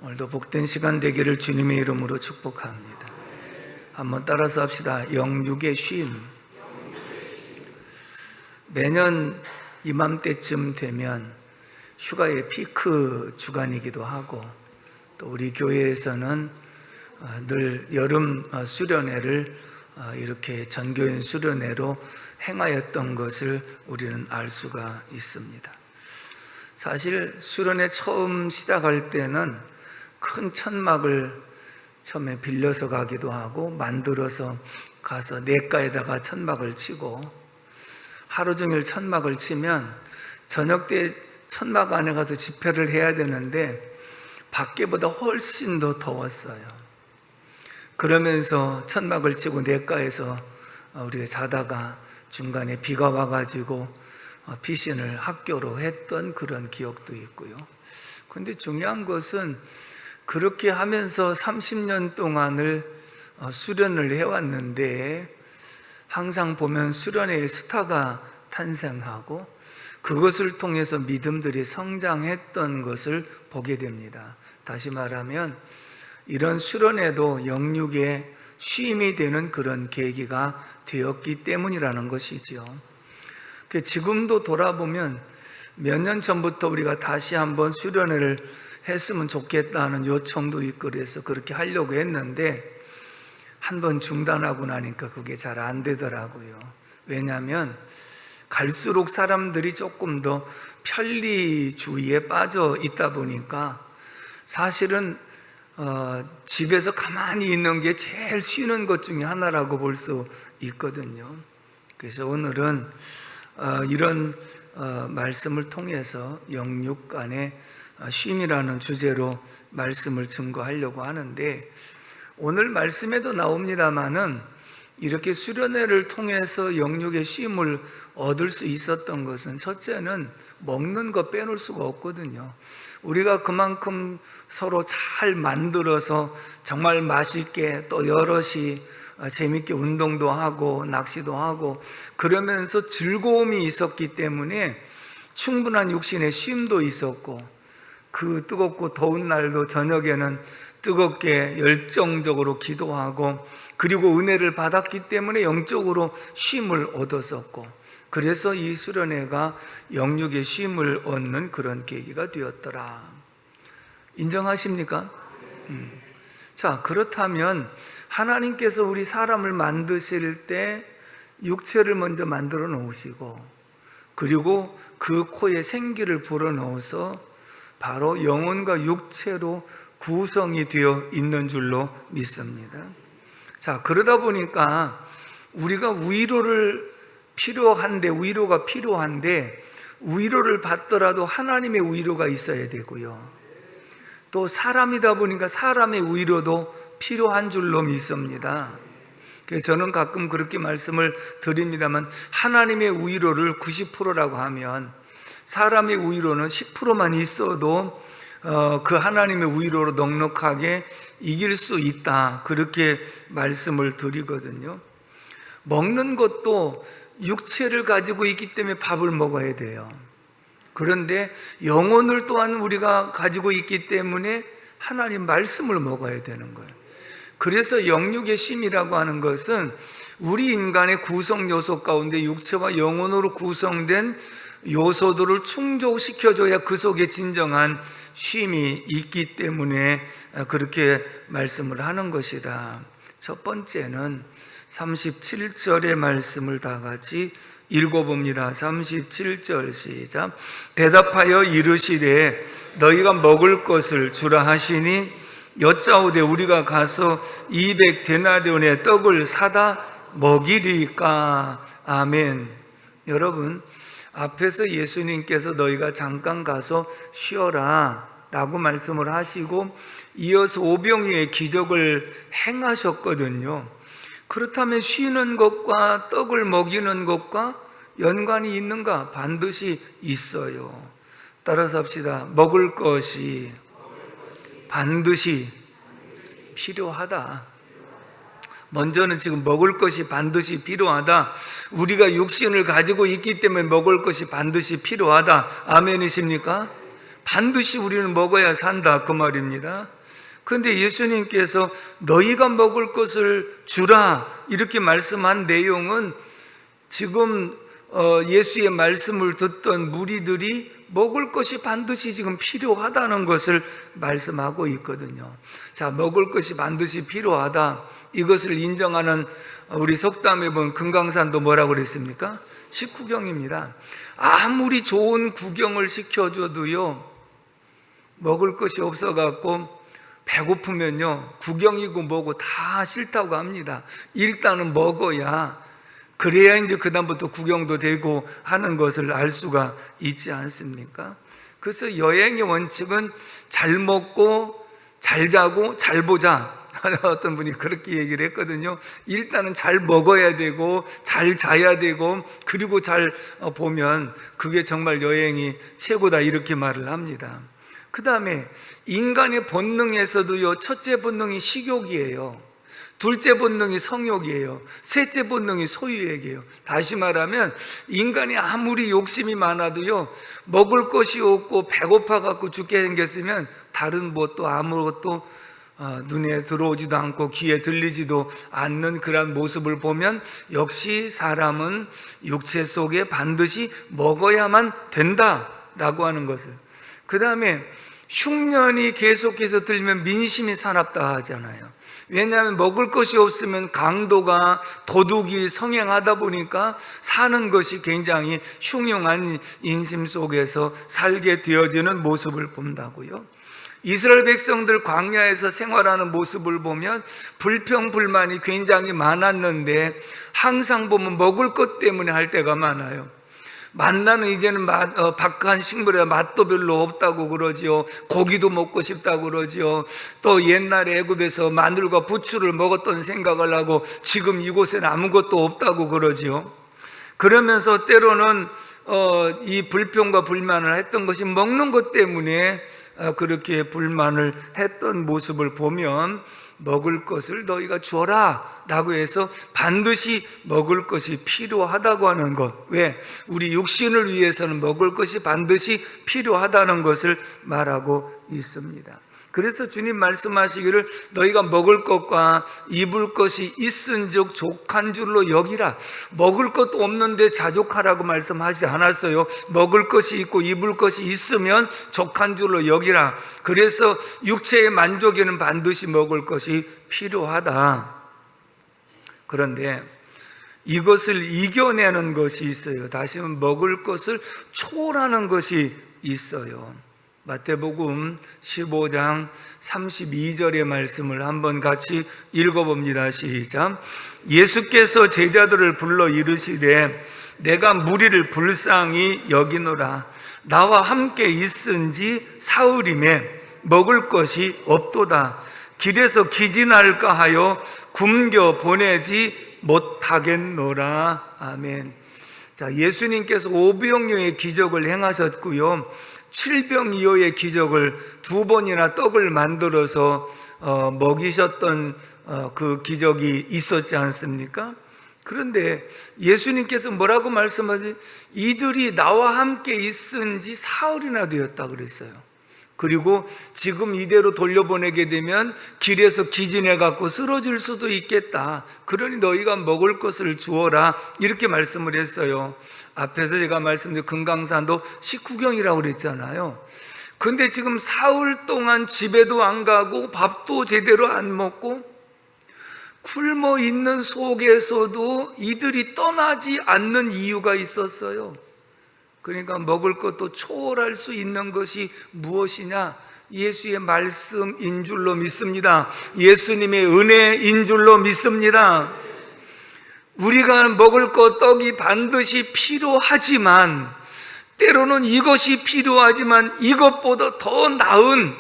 오늘도 복된 시간 되기를 주님의 이름으로 축복합니다. 한번 따라서 합시다. 영육의 쉼. 매년 이맘때쯤 되면 휴가의 피크 주간이기도 하고, 또 우리 교회에서는 늘 여름 수련회를 이렇게 전교인 수련회로 행하였던 것을 우리는 알 수가 있습니다. 사실 수련회 처음 시작할 때는 큰 천막을 처음에 빌려서 가기도 하고, 만들어서 가서 냇가에다가 천막을 치고, 하루 종일 천막을 치면 저녁 때 천막 안에 가서 집회를 해야 되는데 밖에보다 훨씬 더 더웠어요. 그러면서 천막을 치고 냇가에서 우리가 자다가 중간에 비가 와가지고 피신을 학교로 했던 그런 기억도 있고요. 그런데 중요한 것은 그렇게 하면서 30년 동안을 수련을 해왔는데, 항상 보면 수련회의 스타가 탄생하고 그것을 통해서 믿음들이 성장했던 것을 보게 됩니다. 다시 말하면 이런 수련회도 영육의 쉼이 되는 그런 계기가 되었기 때문이라는 것이죠. 지금도 돌아보면 몇 년 전부터 우리가 다시 한번 수련회를 했으면 좋겠다는 요청도 있고, 그래서 그렇게 하려고 했는데 한번 중단하고 나니까 그게 잘 안 되더라고요. 왜냐하면 갈수록 사람들이 조금 더 편리주의에 빠져 있다 보니까 사실은 집에서 가만히 있는 게 제일 쉬는 것 중에 하나라고 볼 수 있거든요. 그래서 오늘은 이런 말씀을 통해서 영육 간의 쉼이라는 주제로 말씀을 증거하려고 하는데, 오늘 말씀에도 나옵니다마는 이렇게 수련회를 통해서 영육의 쉼을 얻을 수 있었던 것은, 첫째는 먹는 거 빼놓을 수가 없거든요. 우리가 그만큼 서로 잘 만들어서 정말 맛있게, 또 여럿이 재밌게 운동도 하고 낚시도 하고 그러면서 즐거움이 있었기 때문에 충분한 육신의 쉼도 있었고, 그 뜨겁고 더운 날도 저녁에는 뜨겁게 열정적으로 기도하고, 그리고 은혜를 받았기 때문에 영적으로 쉼을 얻었었고, 그래서 이 수련회가 영육의 쉼을 얻는 그런 계기가 되었더라. 인정하십니까? 자, 그렇다면 하나님께서 우리 사람을 만드실 때 육체를 먼저 만들어 놓으시고, 그리고 그 코에 생기를 불어 넣어서 바로 영혼과 육체로 구성이 되어 있는 줄로 믿습니다. 자, 그러다 보니까 우리가 위로가 필요한데 위로를 받더라도 하나님의 위로가 있어야 되고요, 또 사람이다 보니까 사람의 위로도 필요한 줄로 믿습니다. 그래서 저는 가끔 그렇게 말씀을 드립니다만, 하나님의 위로를 90%라고 하면 사람의 위로는 10%만 있어도 그 하나님의 위로로 넉넉하게 이길 수 있다, 그렇게 말씀을 드리거든요. 먹는 것도 육체를 가지고 있기 때문에 밥을 먹어야 돼요. 그런데 영혼을 또한 우리가 가지고 있기 때문에 하나님 말씀을 먹어야 되는 거예요. 그래서 영육의 쉼이라고 하는 것은 우리 인간의 구성 요소 가운데 육체와 영혼으로 구성된 요소들을 충족시켜줘야 그 속에 진정한 쉼이 있기 때문에 그렇게 말씀을 하는 것이다. 첫 번째는 37절의 말씀을 다 같이 읽어봅니다. 37절 시작. 대답하여 이르시되 너희가 먹을 것을 주라 하시니 여짜오되 우리가 가서 200데나리온의 떡을 사다 먹이리까. 아멘. 여러분, 앞에서 예수님께서 너희가 잠깐 가서 쉬어라 라고 말씀을 하시고 이어서 오병이의 기적을 행하셨거든요. 그렇다면 쉬는 것과 떡을 먹이는 것과 연관이 있는가? 반드시 있어요. 따라서 합시다. 먹을 것이 반드시 필요하다. 먼저는 지금 먹을 것이 반드시 필요하다. 우리가 육신을 가지고 있기 때문에 먹을 것이 반드시 필요하다. 아멘이십니까? 반드시 우리는 먹어야 산다 그 말입니다. 그런데 예수님께서 너희가 먹을 것을 주라 이렇게 말씀한 내용은 지금 예수의 말씀을 듣던 무리들이 먹을 것이 반드시 지금 필요하다는 것을 말씀하고 있거든요. 자, 먹을 것이 반드시 필요하다, 이것을 인정하는 우리 속담에 보면 금강산도 뭐라고 그랬습니까? 식후경입니다. 아무리 좋은 구경을 시켜줘도요, 먹을 것이 없어갖고 배고프면요, 구경이고 뭐고 다 싫다고 합니다. 일단은 먹어야, 그래야 이제 그다음부터 구경도 되고 하는 것을 알 수가 있지 않습니까? 그래서 여행의 원칙은 잘 먹고 잘 자고 잘 보자. 어떤 분이 그렇게 얘기를 했거든요. 일단은 잘 먹어야 되고 잘 자야 되고 그리고 잘 보면 그게 정말 여행이 최고다, 이렇게 말을 합니다. 그 다음에 인간의 본능에서도요, 첫째 본능이 식욕이에요. 둘째 본능이 성욕이에요. 셋째 본능이 소유욕이에요. 다시 말하면 인간이 아무리 욕심이 많아도요, 먹을 것이 없고 배고파 갖고 죽게 생겼으면 다른 무엇도 아무것도 눈에 들어오지도 않고 귀에 들리지도 않는 그런 모습을 보면 역시 사람은 육체 속에 반드시 먹어야만 된다라고 하는 것을. 그 다음에 흉년이 계속해서 들면 민심이 사납다 하잖아요. 왜냐하면 먹을 것이 없으면 강도가 도둑이 성행하다 보니까 사는 것이 굉장히 흉흉한 인심 속에서 살게 되어지는 모습을 본다고요. 이스라엘 백성들 광야에서 생활하는 모습을 보면 불평불만이 굉장히 많았는데 항상 보면 먹을 것 때문에 할 때가 많아요. 만나는 이제는 박한 식물에 맛도 별로 없다고 그러지요. 고기도 먹고 싶다고 그러지요. 또 옛날에 애굽에서 마늘과 부추를 먹었던 생각을 하고 지금 이곳에는 아무것도 없다고 그러지요. 그러면서 때로는 이 불평과 불만을 했던 것이 먹는 것 때문에 그렇게 불만을 했던 모습을 보면 먹을 것을 너희가 줘라 라고 해서 반드시 먹을 것이 필요하다고 하는 것. 왜? 우리 육신을 위해서는 먹을 것이 반드시 필요하다는 것을 말하고 있습니다. 그래서 주님 말씀하시기를 너희가 먹을 것과 입을 것이 있은즉 족한 줄로 여기라. 먹을 것도 없는데 자족하라고 말씀하지 않았어요. 먹을 것이 있고 입을 것이 있으면 족한 줄로 여기라. 그래서 육체의 만족에는 반드시 먹을 것이 필요하다. 그런데 이것을 이겨내는 것이 있어요. 다시 말하면 먹을 것을 초월하는 것이 있어요. 마태복음 15장 32절의 말씀을 한번 같이 읽어봅니다. 시작. 예수께서 제자들을 불러 이르시되 내가 무리를 불쌍히 여기노라. 나와 함께 있은지 사흘이매 먹을 것이 없도다. 길에서 기진할까 하여 굶겨 보내지 못하겠노라. 아멘. 자, 예수님께서 오병이어의 기적을 행하셨고요, 7병2호의 기적을 2번이나 떡을 만들어서 먹이셨던 그 기적이 있었지 않습니까? 그런데 예수님께서 뭐라고 말씀하지? 이들이 나와 함께 있은 지 사흘이나 되었다 그랬어요. 그리고 지금 이대로 돌려보내게 되면 길에서 기진해 갖고 쓰러질 수도 있겠다. 그러니 너희가 먹을 것을 주어라. 이렇게 말씀을 했어요. 앞에서 제가 말씀드린 금강산도 식후경이라고 그랬잖아요. 근데 지금 사흘 동안 집에도 안 가고 밥도 제대로 안 먹고 굶어 있는 속에서도 이들이 떠나지 않는 이유가 있었어요. 그러니까 먹을 것도 초월할 수 있는 것이 무엇이냐? 예수의 말씀인 줄로 믿습니다. 예수님의 은혜인 줄로 믿습니다. 우리가 먹을 것, 떡이 반드시 필요하지만 때로는 이것이 필요하지만 이것보다 더 나은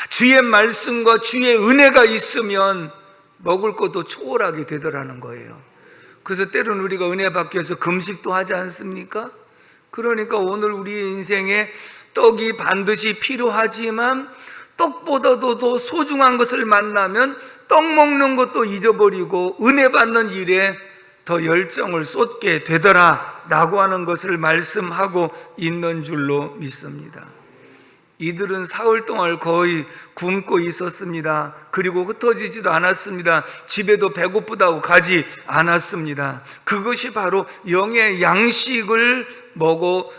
주의 말씀과 주의 은혜가 있으면 먹을 것도 초월하게 되더라는 거예요. 그래서 때로는 우리가 은혜 받기 위해서 금식도 하지 않습니까? 그러니까 오늘 우리의 인생에 떡이 반드시 필요하지만 떡보다도 더 소중한 것을 만나면 떡 먹는 것도 잊어버리고 은혜 받는 일에 더 열정을 쏟게 되더라 라고 하는 것을 말씀하고 있는 줄로 믿습니다. 이들은 사흘 동안 거의 굶고 있었습니다. 그리고 흩어지지도 않았습니다. 집에도 배고프다고 가지 않았습니다. 그것이 바로 영의 양식을 먹고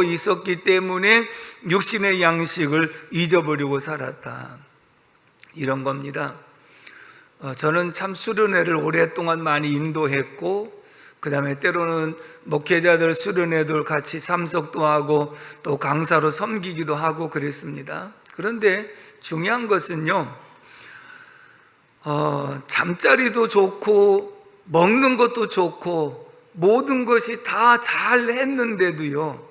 있었기 때문에 육신의 양식을 잊어버리고 살았다. 이런 겁니다. 저는 참 수련회를 오랫동안 많이 인도했고, 그 다음에 때로는 목회자들 수련회들 같이 참석도 하고 또 강사로 섬기기도 하고 그랬습니다. 그런데 중요한 것은요, 잠자리도 좋고 먹는 것도 좋고 모든 것이 다 잘 했는데도요,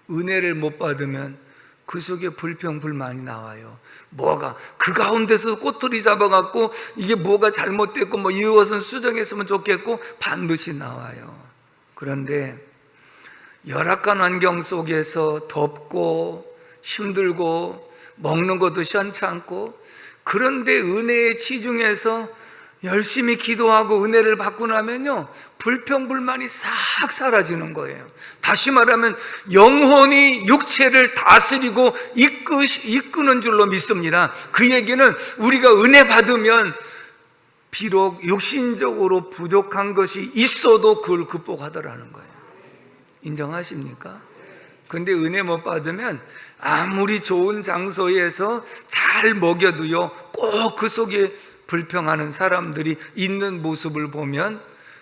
은혜를 못 받으면 그 속에 불평불만이 나와요. 뭐가 그 가운데서 꼬투리 잡아갖고 이게 뭐가 잘못됐고 뭐 이것은 수정했으면 좋겠고 반드시 나와요. 그런데 열악한 환경 속에서 덥고 힘들고 먹는 것도 시원찮고, 그런데 은혜에 치중해서 열심히 기도하고 은혜를 받고 나면요, 불평불만이 싹 사라지는 거예요. 다시 말하면 영혼이 육체를 다스리고 이끄는 줄로 믿습니다. 그 얘기는 우리가 은혜 받으면 비록 육신적으로 부족한 것이 있어도 그걸 극복하더라는 거예요. 인정하십니까? 근데 은혜 못 받으면 아무리 좋은 장소에서 잘 먹여도요, 꼭 그 속에 불평하는 사람들이 있는 모습을 보면,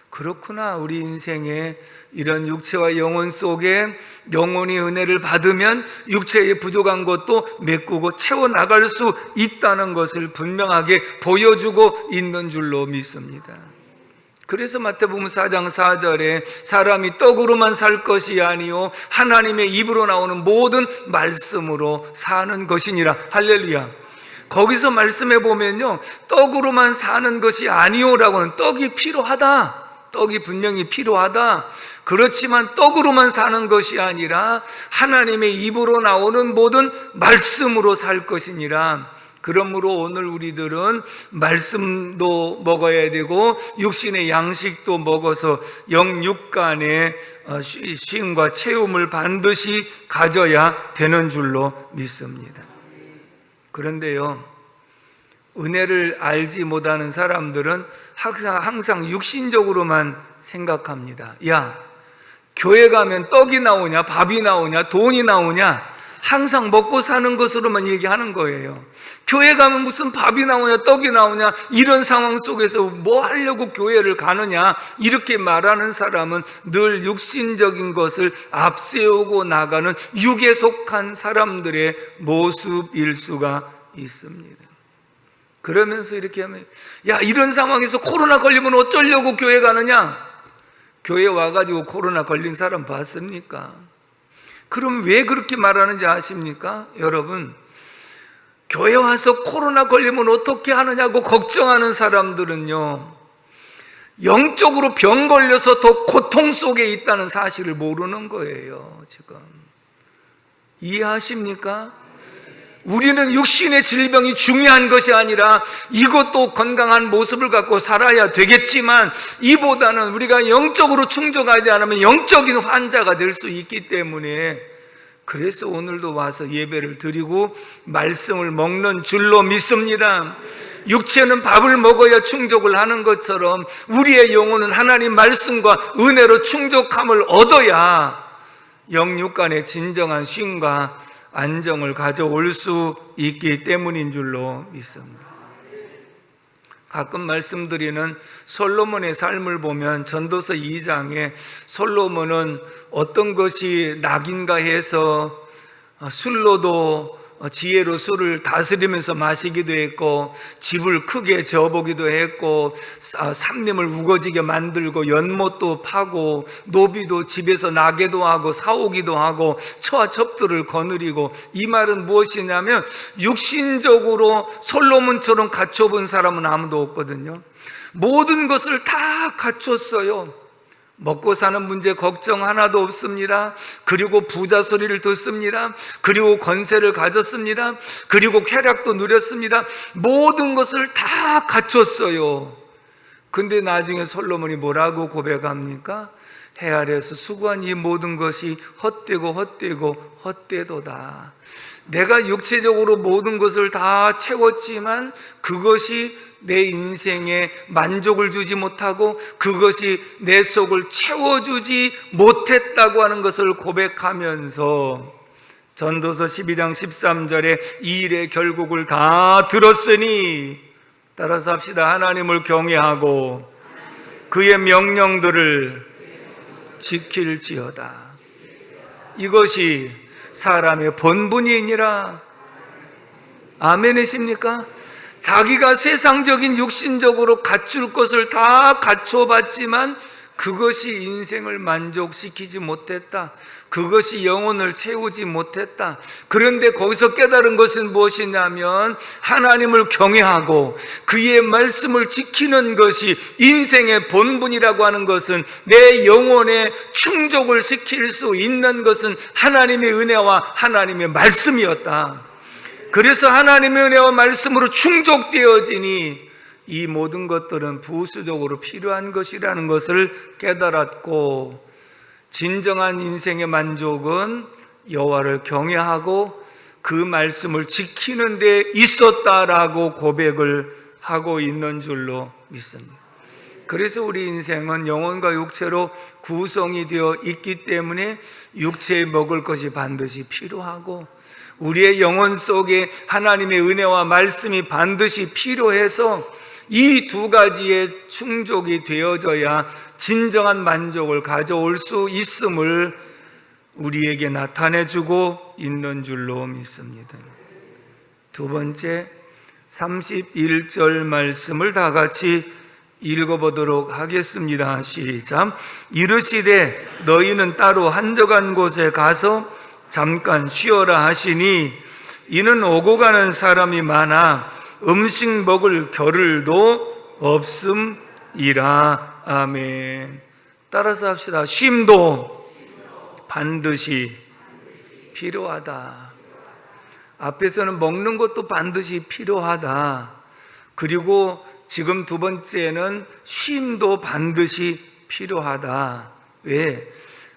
그렇구나, 우리 인생에 이런 육체와 영혼 속에 영혼이 은혜를 받으면 육체에 부족한 것도 메꾸고 채워나갈 수 있다는 것을 분명하게 보여주고 있는 줄로 믿습니다. 그래서 마태복음 4장 4절에 사람이 떡으로만 살 것이 아니요 하나님의 입으로 나오는 모든 말씀으로 사는 것이니라. 할렐루야. 거기서 말씀해 보면요, 떡으로만 사는 것이 아니오라고는, 떡이 필요하다, 떡이 분명히 필요하다. 그렇지만 떡으로만 사는 것이 아니라 하나님의 입으로 나오는 모든 말씀으로 살 것이니라. 그러므로 오늘 우리들은 말씀도 먹어야 되고 육신의 양식도 먹어서 영육간의 쉼과 채움을 반드시 가져야 되는 줄로 믿습니다. 그런데요, 은혜를 알지 못하는 사람들은 항상 육신적으로만 생각합니다. 야, 교회 가면 떡이 나오냐, 밥이 나오냐, 돈이 나오냐, 항상 먹고 사는 것으로만 얘기하는 거예요. 교회 가면 무슨 밥이 나오냐, 떡이 나오냐, 이런 상황 속에서 뭐 하려고 교회를 가느냐, 이렇게 말하는 사람은 늘 육신적인 것을 앞세우고 나가는 육에 속한 사람들의 모습일 수가 있습니다. 그러면서 이렇게 하면, 야, 이런 상황에서 코로나 걸리면 어쩌려고 교회 가느냐? 교회 와가지고 코로나 걸린 사람 봤습니까? 그럼 왜 그렇게 말하는지 아십니까? 여러분, 교회 와서 코로나 걸리면 어떻게 하느냐고 걱정하는 사람들은요, 영적으로 병 걸려서 더 고통 속에 있다는 사실을 모르는 거예요. 지금 이해하십니까? 우리는 육신의 질병이 중요한 것이 아니라 이것도 건강한 모습을 갖고 살아야 되겠지만, 이보다는 우리가 영적으로 충족하지 않으면 영적인 환자가 될 수 있기 때문에, 그래서 오늘도 와서 예배를 드리고 말씀을 먹는 줄로 믿습니다. 육체는 밥을 먹어야 충족을 하는 것처럼 우리의 영혼은 하나님 말씀과 은혜로 충족함을 얻어야 영육간의 진정한 쉼과 안정을 가져올 수 있기 때문인 줄로 믿습니다. 가끔 말씀드리는 솔로몬의 삶을 보면 전도서 2장에 솔로몬은 어떤 것이 낙인가 해서 술로도 지혜로 술을 다스리면서 마시기도 했고, 집을 크게 저보기도 했고, 삼림을 우거지게 만들고 연못도 파고 노비도 집에서 나게도 하고 사오기도 하고 처와 첩들을 거느리고. 이 말은 무엇이냐면 육신적으로 솔로몬처럼 갖춰본 사람은 아무도 없거든요. 모든 것을 다 갖췄어요. 먹고 사는 문제 걱정 하나도 없습니다. 그리고 부자 소리를 듣습니다. 그리고 권세를 가졌습니다. 그리고 쾌락도 누렸습니다. 모든 것을 다 갖췄어요. 근데 나중에 솔로몬이 뭐라고 고백합니까? 해 아래에서 수고한 이 모든 것이 헛되고 헛되고 헛되도다. 내가 육체적으로 모든 것을 다 채웠지만 그것이 내 인생에 만족을 주지 못하고 그것이 내 속을 채워주지 못했다고 하는 것을 고백하면서 전도서 12장 13절에 이 일의 결국을 다 들었으니, 따라서 합시다. 하나님을 경외하고 그의 명령들을 지킬지어다. 이것이 사람의 본분이니라. 아멘이십니까? 자기가 세상적인 육신적으로 갖출 것을 다 갖춰봤지만 그것이 인생을 만족시키지 못했다. 그것이 영혼을 채우지 못했다. 그런데 거기서 깨달은 것은 무엇이냐면 하나님을 경외하고 그의 말씀을 지키는 것이 인생의 본분이라고 하는 것은, 내 영혼에 충족을 시킬 수 있는 것은 하나님의 은혜와 하나님의 말씀이었다. 그래서 하나님의 은혜와 말씀으로 충족되어지니 이 모든 것들은 부수적으로 필요한 것이라는 것을 깨달았고, 진정한 인생의 만족은 여호와를 경외하고 그 말씀을 지키는 데 있었다라고 고백을 하고 있는 줄로 믿습니다. 그래서 우리 인생은 영혼과 육체로 구성이 되어 있기 때문에 육체에 먹을 것이 반드시 필요하고, 우리의 영혼 속에 하나님의 은혜와 말씀이 반드시 필요해서 이 두 가지의 충족이 되어져야 진정한 만족을 가져올 수 있음을 우리에게 나타내주고 있는 줄로 믿습니다. 두 번째, 31절 말씀을 다 같이 읽어보도록 하겠습니다. 시작. 이르시되 너희는 따로 한적한 곳에 가서 잠깐 쉬어라 하시니, 이는 오고 가는 사람이 많아 음식 먹을 겨를도 없음이라. 아멘. 따라서 합시다. 쉼도 반드시 필요하다. 앞에서는 먹는 것도 반드시 필요하다. 그리고 지금 두 번째는 쉼도 반드시 필요하다. 왜?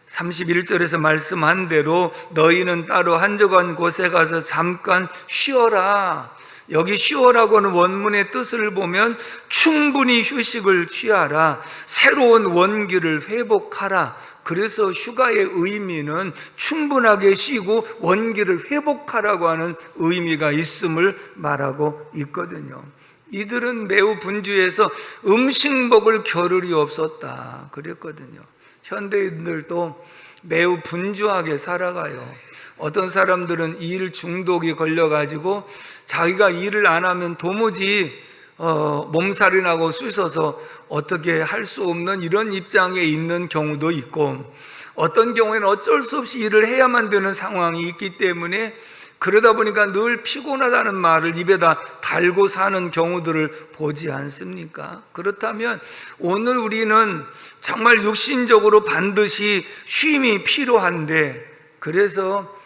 31절에서 말씀한 대로 너희는 따로 한적한 곳에 가서 잠깐 쉬어라. 여기 쉬어라고 하는 원문의 뜻을 보면 충분히 휴식을 취하라, 새로운 원기를 회복하라. 그래서 휴가의 의미는 충분하게 쉬고 원기를 회복하라고 하는 의미가 있음을 말하고 있거든요. 이들은 매우 분주해서 음식 먹을 겨를이 없었다 그랬거든요. 현대인들도 매우 분주하게 살아가요. 어떤 사람들은 일 중독이 걸려가지고 자기가 일을 안 하면 도무지 몸살이 나고 쑤셔서 어떻게 할 수 없는 이런 입장에 있는 경우도 있고, 어떤 경우에는 어쩔 수 없이 일을 해야만 되는 상황이 있기 때문에 그러다 보니까 늘 피곤하다는 말을 입에다 달고 사는 경우들을 보지 않습니까? 그렇다면 오늘 우리는 정말 육신적으로 반드시 쉼이 필요한데, 그래서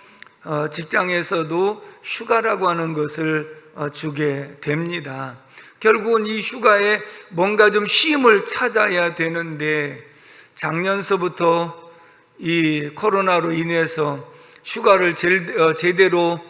직장에서도 휴가라고 하는 것을 주게 됩니다. 결국은 이 휴가에 뭔가 좀 쉼을 찾아야 되는데, 작년서부터 이 코로나로 인해서 휴가를 제대로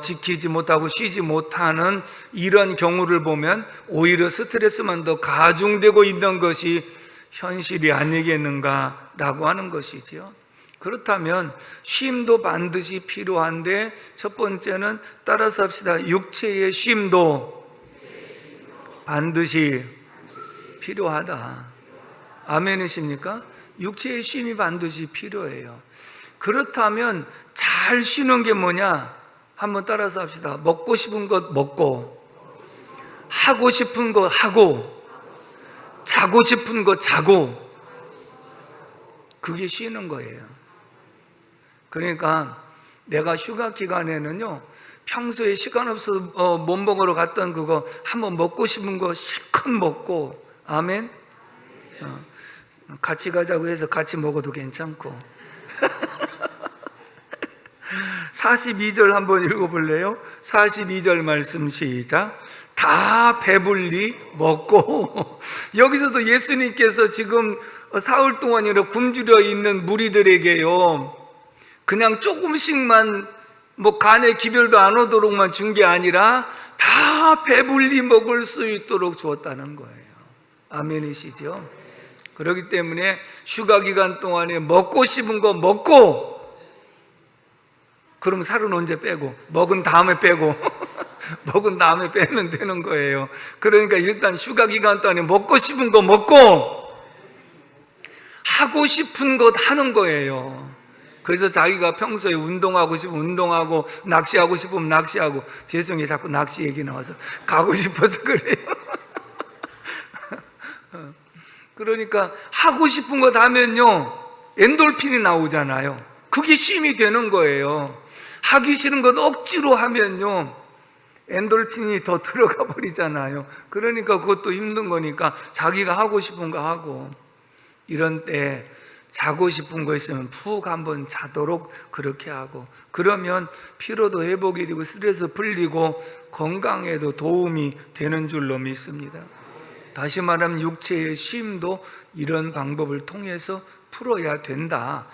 지키지 못하고 쉬지 못하는 이런 경우를 보면 오히려 스트레스만 더 가중되고 있는 것이 현실이 아니겠는가라고 하는 것이죠. 그렇다면 쉼도 반드시 필요한데, 첫 번째는 따라서 합시다. 육체의 쉼도 반드시 필요하다. 아멘이십니까? 육체의 쉼이 반드시 필요해요. 그렇다면 잘 쉬는 게 뭐냐? 한번 따라서 합시다. 먹고 싶은 것 먹고, 하고 싶은 것 하고, 자고 싶은 것 자고, 그게 쉬는 거예요. 그러니까 내가 휴가 기간에는요, 평소에 시간 없어서 못 먹으러 갔던 그거 한번 먹고 싶은 거 실컷 먹고, 아멘? 같이 가자고 해서 같이 먹어도 괜찮고. 42절 한번 읽어볼래요? 42절 말씀 시작. 다 배불리 먹고. 여기서도 예수님께서 지금 사흘 동안이나 굶주려 있는 무리들에게요, 그냥 조금씩만 간에 기별도 안 오도록만 준 게 아니라 다 배불리 먹을 수 있도록 주었다는 거예요. 아멘이시죠? 그렇기 때문에 휴가 기간 동안에 먹고 싶은 거 먹고, 그럼 살은 언제 빼고, 먹은 다음에 빼고 먹은 다음에 빼면 되는 거예요. 그러니까 일단 휴가 기간 동안에 먹고 싶은 거 먹고 하고 싶은 것 하는 거예요. 그래서 자기가 평소에 운동하고 싶으면 운동하고, 낚시하고 싶으면 낚시하고, 죄송해요, 자꾸 낚시 얘기 나와서 가고 싶어서 그래요. 그러니까 하고 싶은 것 하면요, 엔돌핀이 나오잖아요. 그게 쉼이 되는 거예요. 하기 싫은 것 억지로 하면요, 엔돌핀이 더 들어가 버리잖아요. 그러니까 그것도 힘든 거니까 자기가 하고 싶은 거 하고, 이런 때 자고 싶은 거 있으면 푹 한번 자도록 그렇게 하고, 그러면 피로도 회복이 되고 스트레스 풀리고 건강에도 도움이 되는 줄로 믿습니다. 다시 말하면 육체의 쉼도 이런 방법을 통해서 풀어야 된다.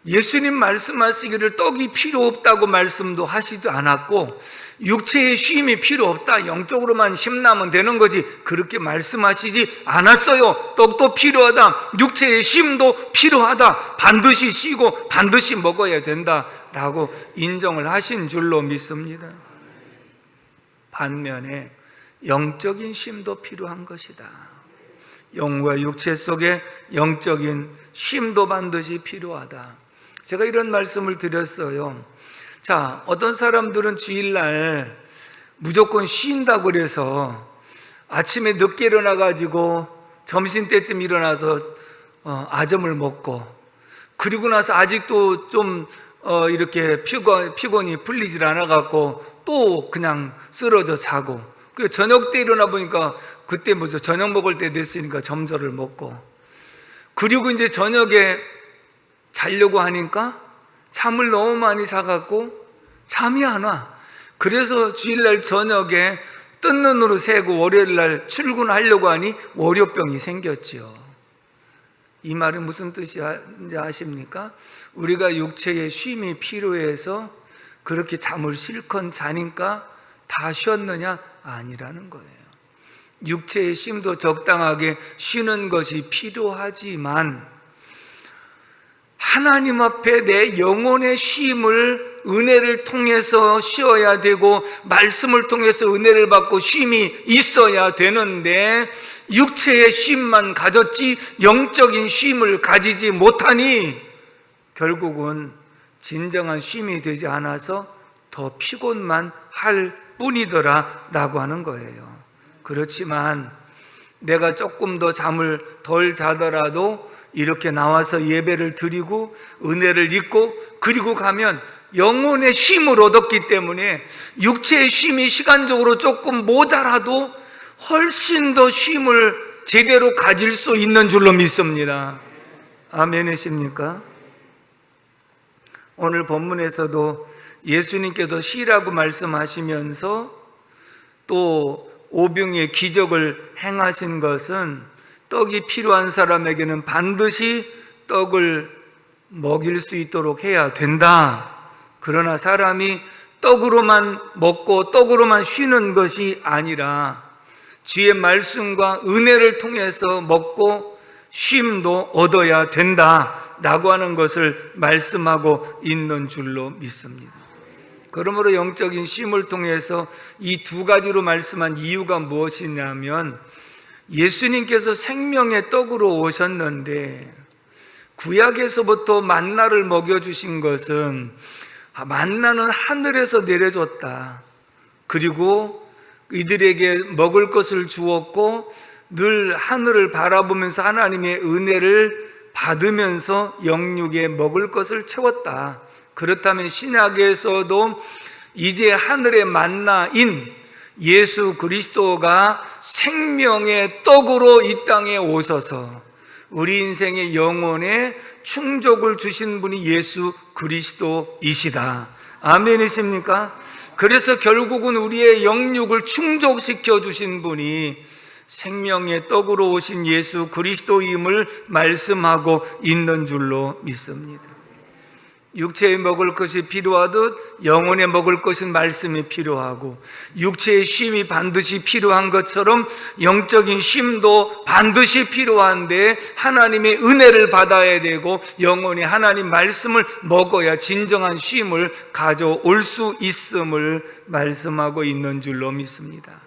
예수님 말씀하시기를 떡이 필요 없다고 말씀도 하시지 않았고, 육체의 쉼이 필요 없다, 영적으로만 힘나면 되는 거지, 그렇게 말씀하시지 않았어요. 떡도 필요하다, 육체의 쉼도 필요하다, 반드시 쉬고 반드시 먹어야 된다라고 인정을 하신 줄로 믿습니다. 반면에 영적인 쉼도 필요한 것이다. 영과 육체 속에 영적인 쉼도 반드시 필요하다. 제가 이런 말씀을 드렸어요. 자, 어떤 사람들은 주일날 무조건 쉰다고 그래서 아침에 늦게 일어나가지고 점심때쯤 일어나서 아점을 먹고, 그리고 나서 아직도 좀 이렇게 피곤이 풀리질 않아갖고 또 그냥 쓰러져 자고, 그 저녁 때 일어나 보니까 그때 저녁 먹을 때 됐으니까 점저를 먹고, 그리고 이제 저녁에 자려고 하니까 잠을 너무 많이 자갖고 잠이 안 와. 그래서 주일날 저녁에 뜬 눈으로 새고 월요일날 출근하려고 하니 월요병이 생겼죠. 이 말은 무슨 뜻인지 아십니까? 우리가 육체의 쉼이 필요해서 그렇게 잠을 실컷 자니까 다 쉬었느냐? 아니라는 거예요. 육체의 쉼도 적당하게 쉬는 것이 필요하지만 하나님 앞에 내 영혼의 쉼을 은혜를 통해서 쉬어야 되고, 말씀을 통해서 은혜를 받고 쉼이 있어야 되는데, 육체의 쉼만 가졌지 영적인 쉼을 가지지 못하니 결국은 진정한 쉼이 되지 않아서 더 피곤만 할 뿐이더라 라고 하는 거예요. 그렇지만 내가 조금 더 잠을 덜 자더라도 이렇게 나와서 예배를 드리고 은혜를 입고 그리고 가면 영혼의 쉼을 얻었기 때문에 육체의 쉼이 시간적으로 조금 모자라도 훨씬 더 쉼을 제대로 가질 수 있는 줄로 믿습니다. 아멘이십니까? 오늘 본문에서도 예수님께서 쉬라고 말씀하시면서 또 오병이의 기적을 행하신 것은 떡이 필요한 사람에게는 반드시 떡을 먹일 수 있도록 해야 된다. 그러나 사람이 떡으로만 먹고 떡으로만 쉬는 것이 아니라 주의 말씀과 은혜를 통해서 먹고 쉼도 얻어야 된다라고 하는 것을 말씀하고 있는 줄로 믿습니다. 그러므로 영적인 쉼을 통해서 이 두 가지로 말씀한 이유가 무엇이냐면, 예수님께서 생명의 떡으로 오셨는데 구약에서부터 만나를 먹여주신 것은 만나는 하늘에서 내려줬다. 그리고 이들에게 먹을 것을 주었고 늘 하늘을 바라보면서 하나님의 은혜를 받으면서 영육에 먹을 것을 채웠다. 그렇다면 신약에서도 이제 하늘의 만나인 예수 그리스도가 생명의 떡으로 이 땅에 오셔서 우리 인생의 영혼에 충족을 주신 분이 예수 그리스도이시다. 아멘이십니까? 그래서 결국은 우리의 영육을 충족시켜 주신 분이 생명의 떡으로 오신 예수 그리스도임을 말씀하고 있는 줄로 믿습니다. 육체에 먹을 것이 필요하듯 영혼에 먹을 것은 말씀이 필요하고, 육체의 쉼이 반드시 필요한 것처럼 영적인 쉼도 반드시 필요한데 하나님의 은혜를 받아야 되고 영혼이 하나님 말씀을 먹어야 진정한 쉼을 가져올 수 있음을 말씀하고 있는 줄로 믿습니다.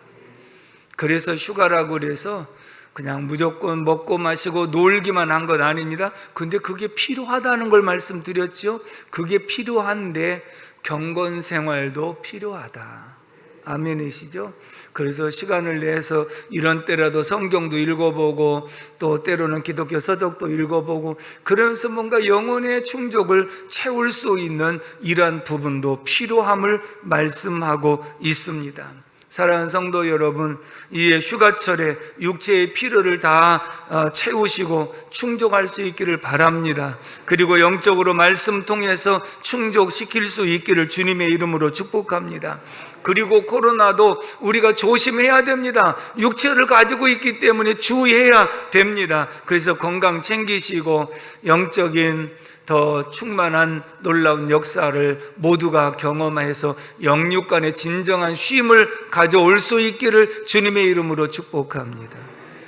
그래서 휴가라고 그래서 그냥 무조건 먹고 마시고 놀기만 한 건 아닙니다. 근데 그게 필요하다는 걸 말씀드렸죠. 그게 필요한데 경건 생활도 필요하다. 아멘이시죠? 그래서 시간을 내서 이런 때라도 성경도 읽어보고 또 때로는 기독교 서적도 읽어보고 그러면서 뭔가 영혼의 충족을 채울 수 있는 이러한 부분도 필요함을 말씀하고 있습니다. 사랑하는 성도 여러분, 이 휴가철에 육체의 필요를 다 채우시고 충족할 수 있기를 바랍니다. 그리고 영적으로 말씀 통해서 충족시킬 수 있기를 주님의 이름으로 축복합니다. 그리고 코로나도 우리가 조심해야 됩니다. 육체를 가지고 있기 때문에 주의해야 됩니다. 그래서 건강 챙기시고 영적인 더 충만한 놀라운 역사를 모두가 경험해서 영육 간의 진정한 쉼을 가져올 수 있기를 주님의 이름으로 축복합니다.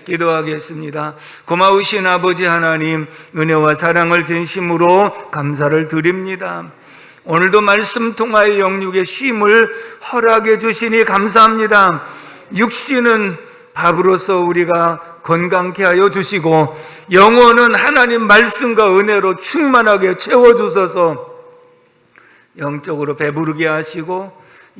기도하겠습니다. 고마우신 아버지 하나님, 은혜와 사랑을 진심으로 감사를 드립니다. 오늘도 말씀 통하여 영육의 쉼을 허락해 주시니 감사합니다. 육신은 밥으로서 우리가 건강케 하여 주시고 영혼은 하나님 말씀과 은혜로 충만하게 채워주셔서 영적으로 배부르게 하시고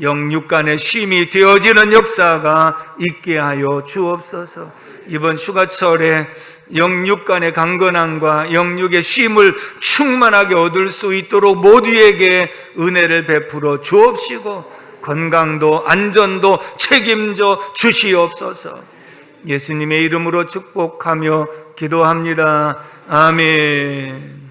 영육 간의 쉼이 되어지는 역사가 있게 하여 주옵소서. 이번 휴가철에 영육 간의 강건함과 영육의 쉼을 충만하게 얻을 수 있도록 모두에게 은혜를 베풀어 주옵시고 건강도 안전도 책임져 주시옵소서. 예수님의 이름으로 축복하며 기도합니다. 아멘.